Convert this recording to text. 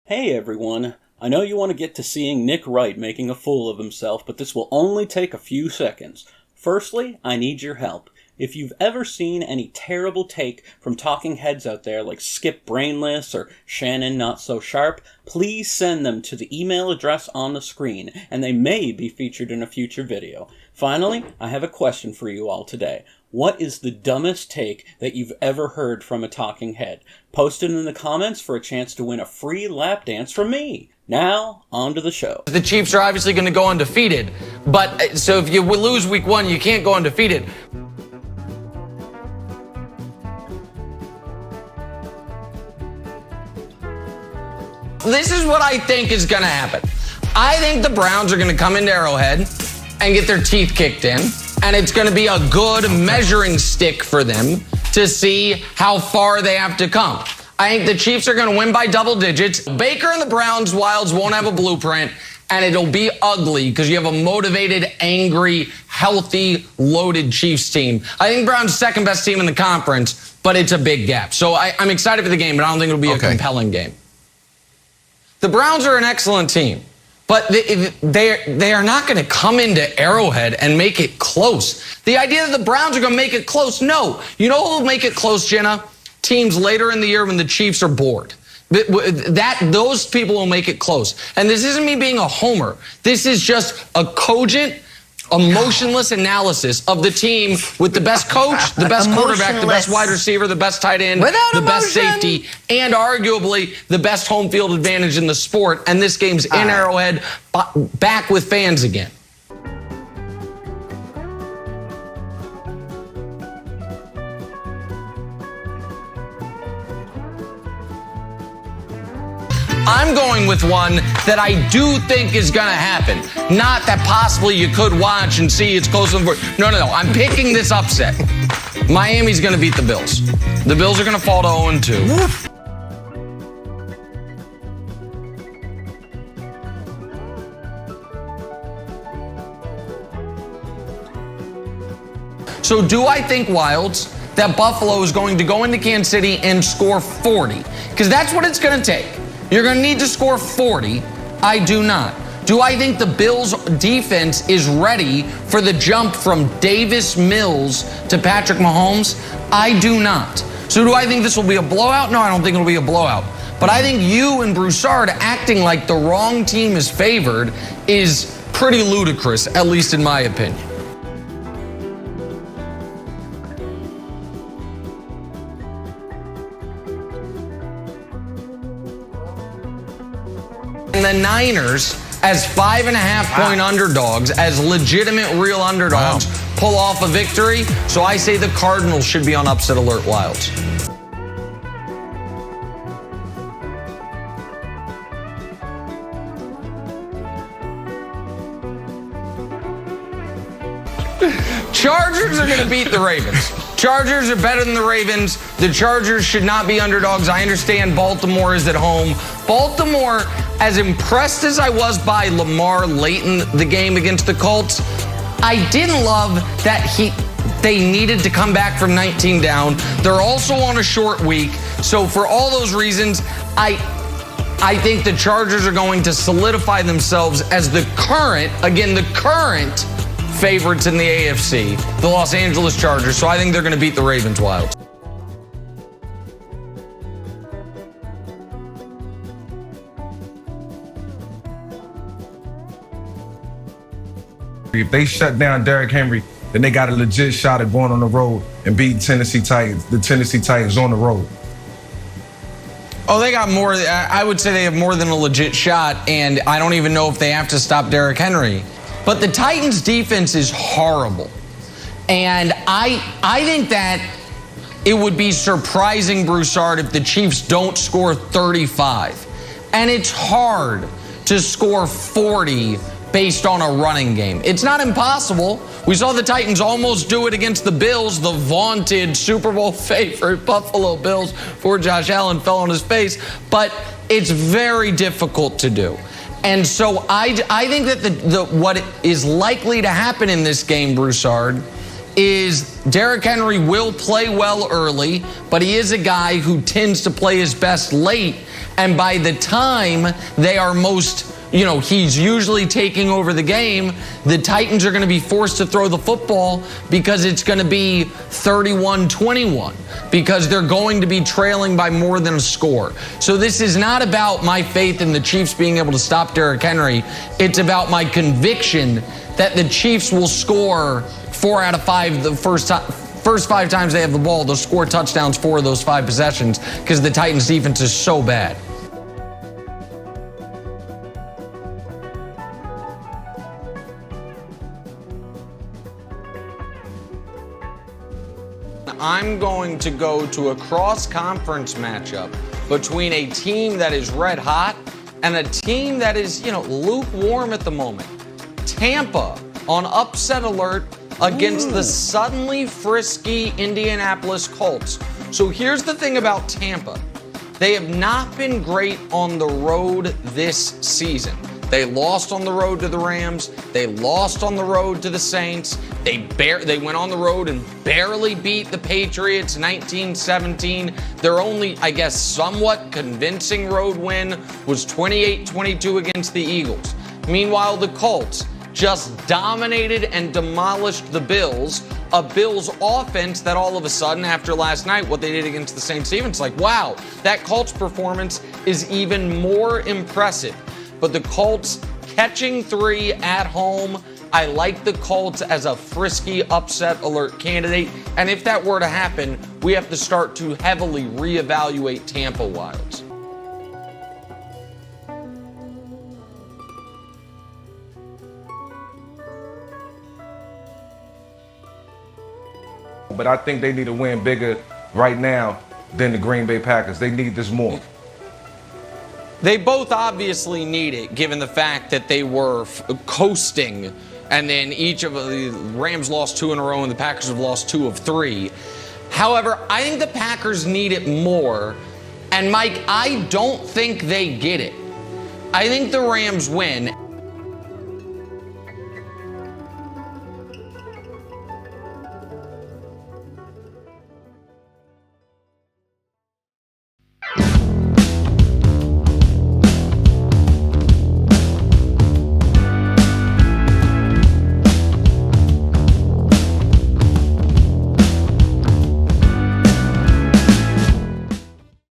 Hey everyone, I know you want to get to seeing Nick Wright making a fool of himself, but this will only take a few seconds. Firstly, I need your help. If you've ever seen any terrible take from talking heads out there like Skip Brainless or Shannon Not So Sharp, please send them to the email address on the screen, and they may be featured in a future video. Finally, I have a question for you all today. What is the dumbest take that you've ever heard from a talking head? Post it in the comments for a chance to win a free lap dance from me. Now, on to the show. The Chiefs are obviously going to go undefeated, but so if you lose week one, you can't go undefeated. This is what I think is going to happen. I think the Browns are going to come into Arrowhead and get their teeth kicked in, and it's going to be a good measuring stick for them to see how far they have to come. I think the Chiefs are going to win by double digits. Baker and the Browns Wilds won't have a blueprint, and it'll be ugly because you have a motivated, angry, healthy, loaded Chiefs team. I think Browns second best team in the conference, but it's a big gap. So I'm excited for the game, but I don't think it'll be a compelling game. The Browns are an excellent team, but they are not going to come into Arrowhead and make it close. The idea that the Browns are going to make it close, no. You know who will make it close, Jenna? Teams later in the year when the Chiefs are bored. Those people will make it close. And this isn't me being a homer. This is just a cogent, emotionless analysis of the team with the best coach, the best quarterback, the best wide receiver, the best tight end, the best safety, and arguably the best home field advantage in the sport. And this game's in Arrowhead, back with fans again. I'm going with one that I do think is going to happen. Not that possibly you could watch and see it's close. No. I'm picking this upset. Miami's going to beat the Bills. The Bills are going to fall to 0-2. So do I think, Wilds, that Buffalo is going to go into Kansas City and score 40? Because that's what it's going to take. You're going to need to score 40. I do not. Do I think the Bills' defense is ready for the jump from Davis Mills to Patrick Mahomes? I do not. So do I think this will be a blowout? No, I don't think it'll be a blowout. But I think you and Broussard acting like the wrong team is favored is pretty ludicrous, at least in my opinion. And the Niners, as 5.5-point underdogs, as legitimate real underdogs, pull off a victory. So I say the Cardinals should be on upset alert, Wilds. Chargers are going to beat the Ravens. Chargers are better than the Ravens. The Chargers should not be underdogs. I understand Baltimore is at home. Baltimore, as impressed as I was by Lamar late in the game against the Colts, I didn't love that they needed to come back from 19 down. They're also on a short week. So for all those reasons, I think the Chargers are going to solidify themselves as the current favorites in the AFC, the Los Angeles Chargers. So I think they're going to beat the Ravens, Wilds. If they shut down Derrick Henry, then they got a legit shot at going on the road and beating Tennessee Titans. The Tennessee Titans on the road. Oh, they got more. I would say they have more than a legit shot, and I don't even know if they have to stop Derrick Henry. But the Titans' defense is horrible. And I think that it would be surprising, Broussard, if the Chiefs don't score 35. And it's hard to score 40 based on a running game. It's not impossible. We saw the Titans almost do it against the Bills, the vaunted Super Bowl favorite Buffalo Bills, before Josh Allen fell on his face. But it's very difficult to do. And so I think that what is likely to happen in this game, Broussard, is Derrick Henry will play well early, but he is a guy who tends to play his best late. And by the time they are most, he's usually taking over the game, the Titans are going to be forced to throw the football because it's going to be 31-21 because they're going to be trailing by more than a score. So this is not about my faith in the Chiefs being able to stop Derrick Henry. It's about my conviction that the Chiefs will score 4 out of 5 the first 5 times they have the ball. They'll score touchdowns 4 of those 5 possessions because the Titans defense is so bad. I'm going to go to a cross-conference matchup between a team that is red hot and a team that is, lukewarm at the moment. Tampa on upset alert against the suddenly frisky Indianapolis Colts. So here's the thing about Tampa. They have not been great on the road this season. They lost on the road to the Rams. They lost on the road to the Saints. They went on the road and barely beat the Patriots 19-17. Their only, somewhat convincing road win was 28-22 against the Eagles. Meanwhile, the Colts just dominated and demolished the Bills, a Bills offense that all of a sudden, after last night, what they did against the Saints, it's like, wow, that Colts performance is even more impressive. But the Colts catching 3 at home, I like the Colts as a frisky upset alert candidate. And if that were to happen, we have to start to heavily reevaluate Tampa Wilds. But I think they need to win bigger right now than the Green Bay Packers. They need this more. They both obviously need it, given the fact that they were coasting, and then each of the Rams lost 2 in a row, and the Packers have lost 2 of 3. However, I think the Packers need it more, and Mike, I don't think they get it. I think the Rams win.